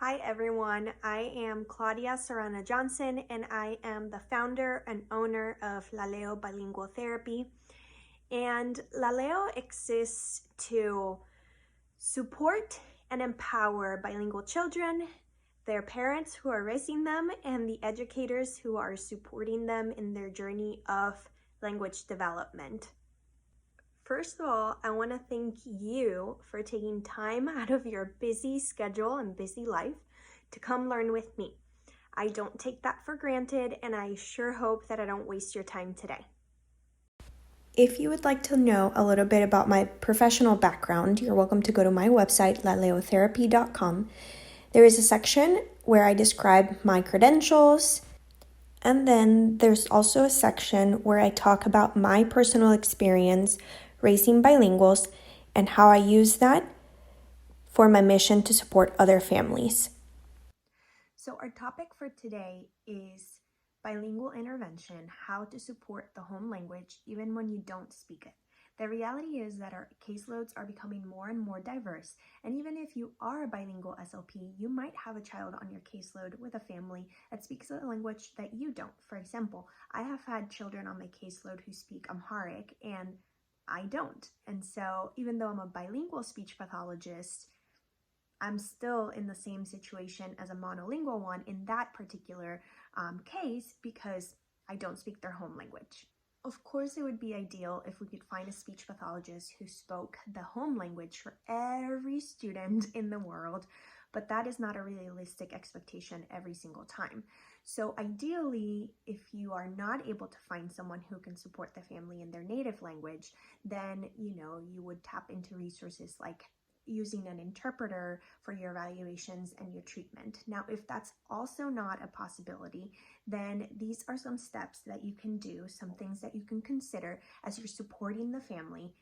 Hi everyone, I am Claudia Johnson and I am the founder and owner of Laleo Bilingual Therapy. And Laleo exists to support and empower bilingual children, their parents who are raising them, and the educators who are supporting them in their journey of language development. First of all, I want to thank you for taking time out of your busy schedule and busy life to come learn with me. I don't take that for granted, and I sure hope that I don't waste your time today. If you would like to know a little bit about my professional background, you're welcome to go to my website, laleotherapy.com. There is a section where I describe my credentials, and then there's also a section where I talk about my personal experience raising bilinguals and how I use that for my mission to support other families. So our topic for today is bilingual intervention, how to support the home language even when you don't speak it. The reality is that our caseloads are becoming more and more diverse, and even if you are a bilingual SLP, you might have a child on your caseload with a family that speaks a language that you don't. For example, I have had children on my caseload who speak Amharic, and I don't. And so even though I'm a bilingual speech pathologist, I'm still in the same situation as a monolingual one in that particular case because I don't speak their home language. Of course, it would be ideal if we could find a speech pathologist who spoke the home language for every student in the world, but that is not a realistic expectation every single time. So ideally, if you are not able to find someone who can support the family in their native language, then you would tap into resources like using an interpreter for your evaluations and your treatment. Now, if that's also not a possibility, then these are some steps that you can do, some things that you can consider as you're supporting the family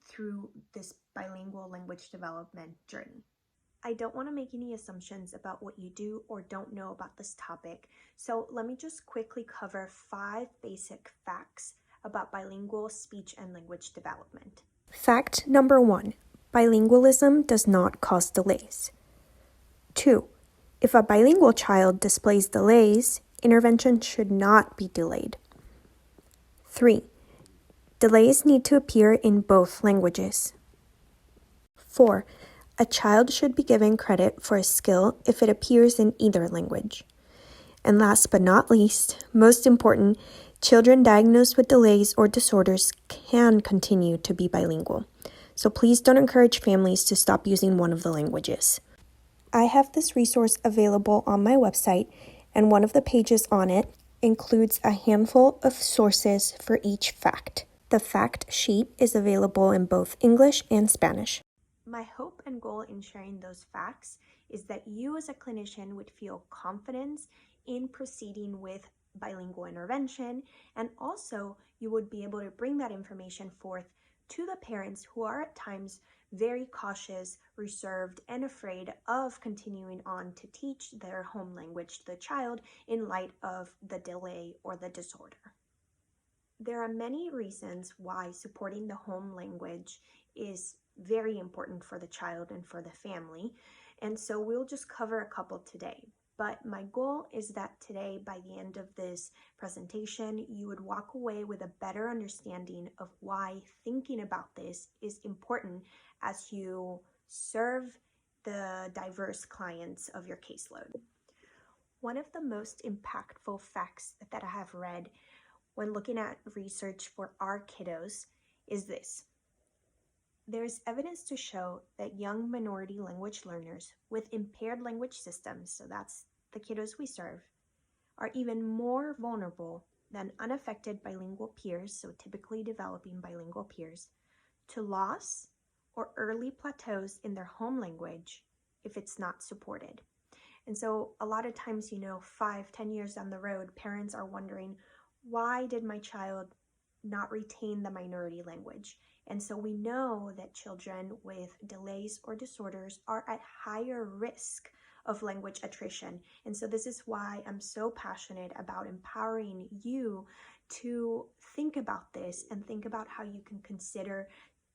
through this bilingual language development journey. I don't want to make any assumptions about what you do or don't know about this topic, so let me just quickly cover 5 basic facts about bilingual speech and language development. Fact number 1. Bilingualism does not cause delays. 2. If a bilingual child displays delays, intervention should not be delayed. 3. Delays need to appear in both languages. 4. A child should be given credit for a skill if it appears in either language. And last but not least, most important, children diagnosed with delays or disorders can continue to be bilingual. So please don't encourage families to stop using one of the languages. I have this resource available on my website, and one of the pages on it includes a handful of sources for each fact. The fact sheet is available in both English and Spanish. My hope and goal in sharing those facts is that you as a clinician would feel confidence in proceeding with bilingual intervention, and also you would be able to bring that information forth to the parents who are at times very cautious, reserved, and afraid of continuing on to teach their home language to the child in light of the delay or the disorder. There are many reasons why supporting the home language is very important for the child and for the family, and so we'll just cover a couple today. But my goal is that today, by the end of this presentation, you would walk away with a better understanding of why thinking about this is important as you serve the diverse clients of your caseload. One of the most impactful facts that I have read when looking at research for our kiddos is this. There's evidence to show that young minority language learners with impaired language systems, so that's the kiddos we serve, are even more vulnerable than unaffected bilingual peers, so typically developing bilingual peers, to loss or early plateaus in their home language if it's not supported. And so a lot of times, 5-10 years down the road, parents are wondering, why did my child not retain the minority language? And so we know that children with delays or disorders are at higher risk of language attrition. And so this is why I'm so passionate about empowering you to think about this and think about how you can consider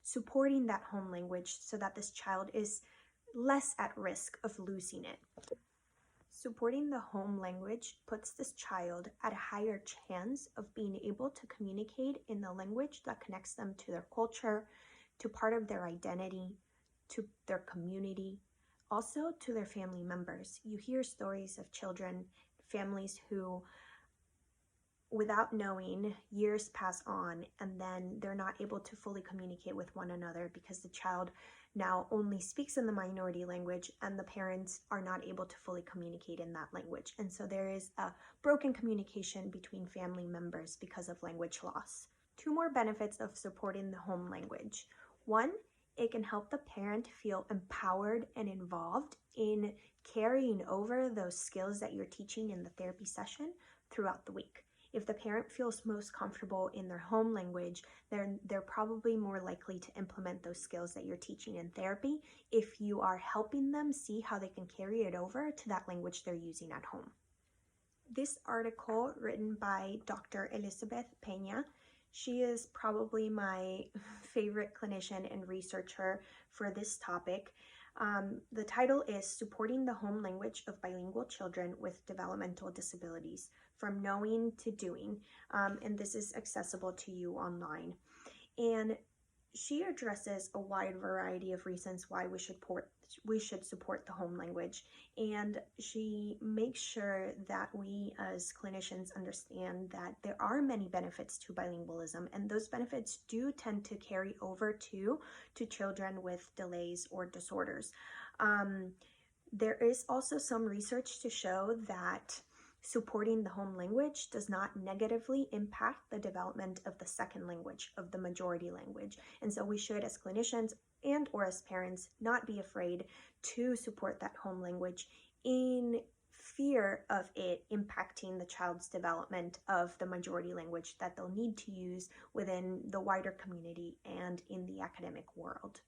supporting that home language so that this child is less at risk of losing it. Supporting the home language puts this child at a higher chance of being able to communicate in the language that connects them to their culture, to part of their identity, to their community, also to their family members. You hear stories of children, families who, without knowing, years pass on and then they're not able to fully communicate with one another because the child now only speaks in the minority language and the parents are not able to fully communicate in that language. And so there is a broken communication between family members because of language loss. Two more benefits of supporting the home language. One, it can help the parent feel empowered and involved in carrying over those skills that you're teaching in the therapy session throughout the week. If the parent feels most comfortable in their home language, they're probably more likely to implement those skills that you're teaching in therapy if you are helping them see how they can carry it over to that language they're using at home. This article, written by Dr. Elizabeth Peña, she is probably my favorite clinician and researcher for this topic. The title is Supporting the Home Language of Bilingual Children with Developmental Disabilities, From Knowing to Doing, and this is accessible to you online. And she addresses a wide variety of reasons why we should support the home language, and she makes sure that we as clinicians understand that there are many benefits to bilingualism, and those benefits do tend to carry over to children with delays or disorders. There is also some research to show that supporting the home language does not negatively impact the development of the second language, of the majority language. And so we should, as clinicians and or as parents, not be afraid to support that home language in fear of it impacting the child's development of the majority language that they'll need to use within the wider community and in the academic world.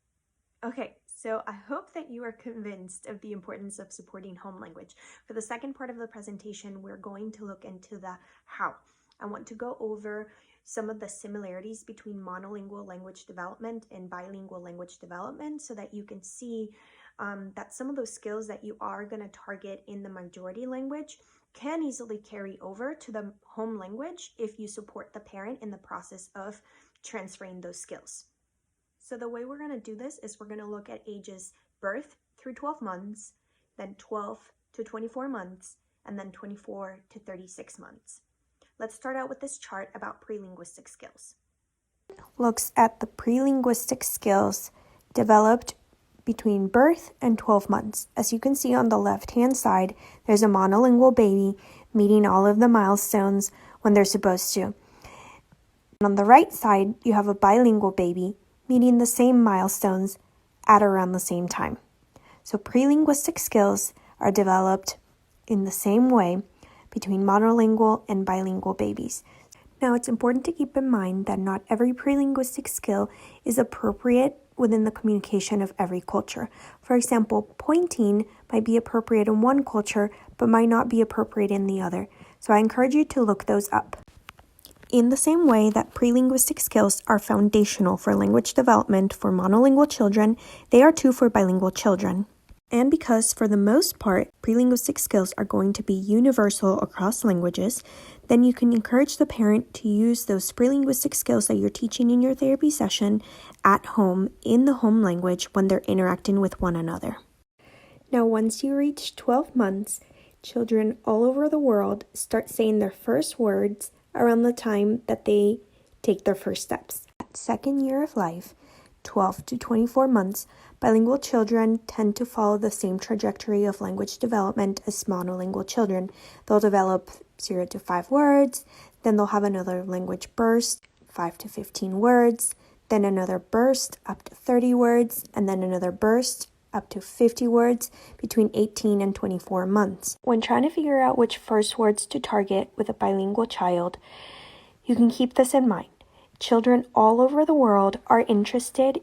Okay, so I hope that you are convinced of the importance of supporting home language. For the second part of the presentation, we're going to look into the how. I want to go over some of the similarities between monolingual language development and bilingual language development so that you can see that some of those skills that you are going to target in the majority language can easily carry over to the home language if you support the parent in the process of transferring those skills. So the way we're going to do this is we're going to look at ages birth through 12 months, then 12 to 24 months, and then 24 to 36 months. Let's start out with this chart about prelinguistic skills. Looks at the prelinguistic skills developed between birth and 12 months. As you can see on the left-hand side, there's a monolingual baby meeting all of the milestones when they're supposed to. And on the right side, you have a bilingual baby meeting the same milestones at around the same time. So prelinguistic skills are developed in the same way between monolingual and bilingual babies. Now, it's important to keep in mind that not every prelinguistic skill is appropriate within the communication of every culture. For example, pointing might be appropriate in one culture, but might not be appropriate in the other. So I encourage you to look those up. In the same way that prelinguistic skills are foundational for language development for monolingual children, they are too for bilingual children. And because, for the most part, prelinguistic skills are going to be universal across languages, then you can encourage the parent to use those prelinguistic skills that you're teaching in your therapy session at home in the home language when they're interacting with one another. Now, once you reach 12 months, children all over the world start saying their first words around the time that they take their first steps. At second year of life, 12 to 24 months, bilingual children tend to follow the same trajectory of language development as monolingual children. They'll develop 0 to 5 words, then they'll have another language burst, 5 to 15 words, then another burst up to 30 words, and then another burst up to 50 words between 18 and 24 months. When trying to figure out which first words to target with a bilingual child, you can keep this in mind. Children all over the world are interested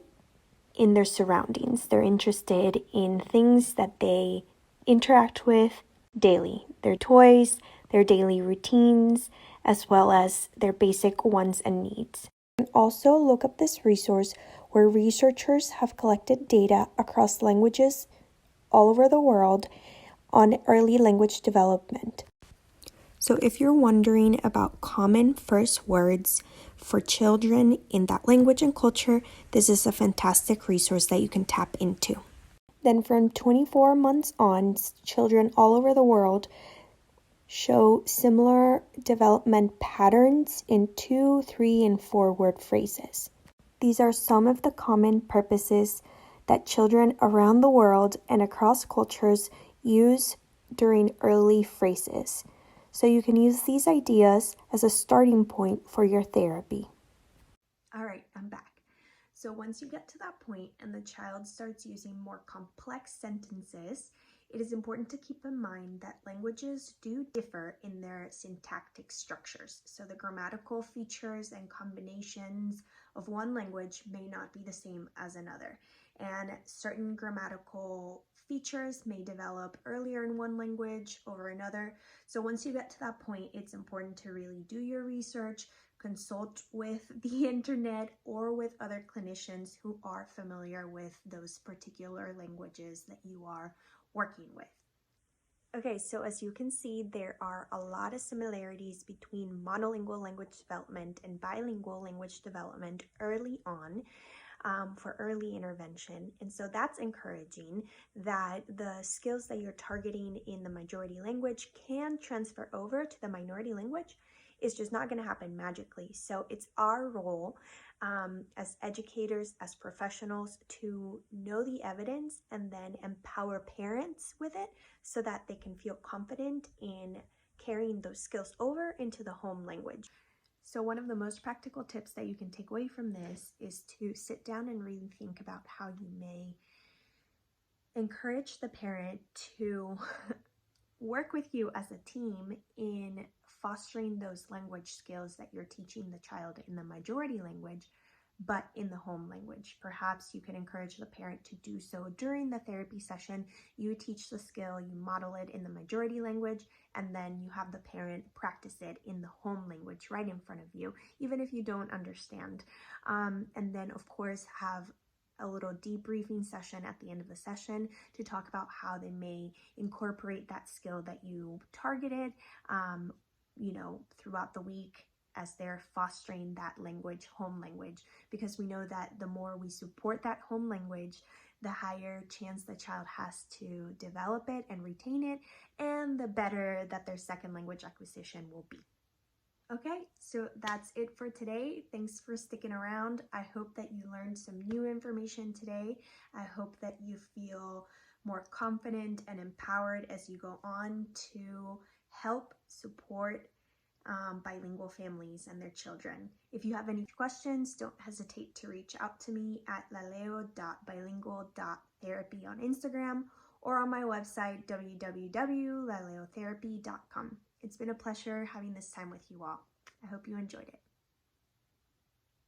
in their surroundings. They're interested in things that they interact with daily, their toys, their daily routines, as well as their basic wants and needs. And also look up this resource where researchers have collected data across languages all over the world on early language development. So if you're wondering about common first words for children in that language and culture, this is a fantastic resource that you can tap into. Then from 24 months on, children all over the world show similar development patterns in 2, 3, and 4 word phrases. These are some of the common purposes that children around the world and across cultures use during early phrases. So you can use these ideas as a starting point for your therapy. All right, I'm back. So once you get to that point and the child starts using more complex sentences, it is important to keep in mind that languages do differ in their syntactic structures. So the grammatical features and combinations of one language may not be the same as another. And certain grammatical features may develop earlier in one language over another. So once you get to that point, it's important to really do your research, consult with the internet or with other clinicians who are familiar with those particular languages that you are working with. Okay, so as you can see, there are a lot of similarities between monolingual language development and bilingual language development early on. For early intervention. And so that's encouraging that the skills that you're targeting in the majority language can transfer over to the minority language. It's just not going to happen magically. So it's our role as educators, as professionals, to know the evidence and then empower parents with it so that they can feel confident in carrying those skills over into the home language. So one of the most practical tips that you can take away from this is to sit down and really think about how you may encourage the parent to work with you as a team in fostering those language skills that you're teaching the child in the majority language, but in the home language. Perhaps you can encourage the parent to do so during the therapy session. You teach the skill, you model it in the majority language, and then you have the parent practice it in the home language right in front of you, even if you don't understand. And then, of course, have a little debriefing session at the end of the session to talk about how they may incorporate that skill that you targeted, throughout the week as they're fostering that language, home language, because we know that the more we support that home language, the higher chance the child has to develop it and retain it, and the better that their second language acquisition will be. Okay, so that's it for today. Thanks for sticking around. I hope that you learned some new information today. I hope that you feel more confident and empowered as you go on to help support bilingual families and their children. If you have any questions, don't hesitate to reach out to me at laleo.bilingual.therapy on Instagram or on my website, www.laleotherapy.com. It's been a pleasure having this time with you all. I hope you enjoyed it.